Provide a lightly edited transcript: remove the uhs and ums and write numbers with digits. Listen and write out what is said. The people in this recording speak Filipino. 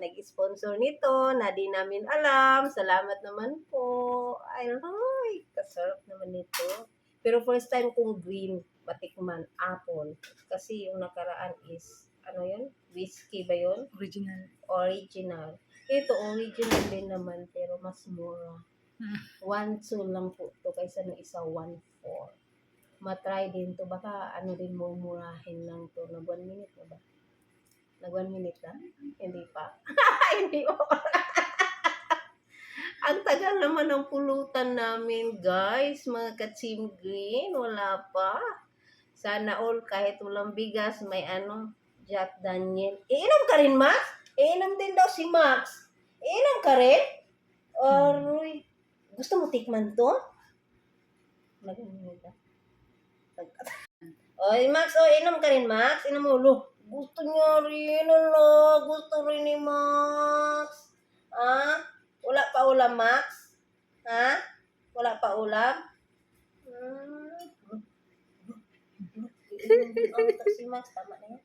nag-sponsor nito na di namin alam. Salamat naman po. Ay, kasarap naman nito. Pero first time kong green matikman, apple. Kasi yung nakaraan is, ano yun? Whiskey ba yun? Original. Original. Ito, original din naman, pero mas mura. 1.2 lang po to kaysa ng isa 1.4. Matry din to. Baka ano din mo murahin lang to. Nag 1 minute na ba? Nag 1 minute na? Hindi pa. Hindi pa. Ang tagal naman ng pulutan namin, guys. Mga ka-team green. Wala pa. Sana all, kahit walang bigas, may ano, Jack Daniel. Iinom ka rin, Max? Iinom din daw si Max. Iinom ka rin? Aroy. Gusto mo tikman to? Nag-inom ka. Oy, Max, inom ka rin, Max. Inom mo, look. Gusto niya rin, ala. Gusto rin ni Max. Ha? Wala pa ulam, Max? Ha? Wala pa ulam? Inom din ata si Max. Tama na yan.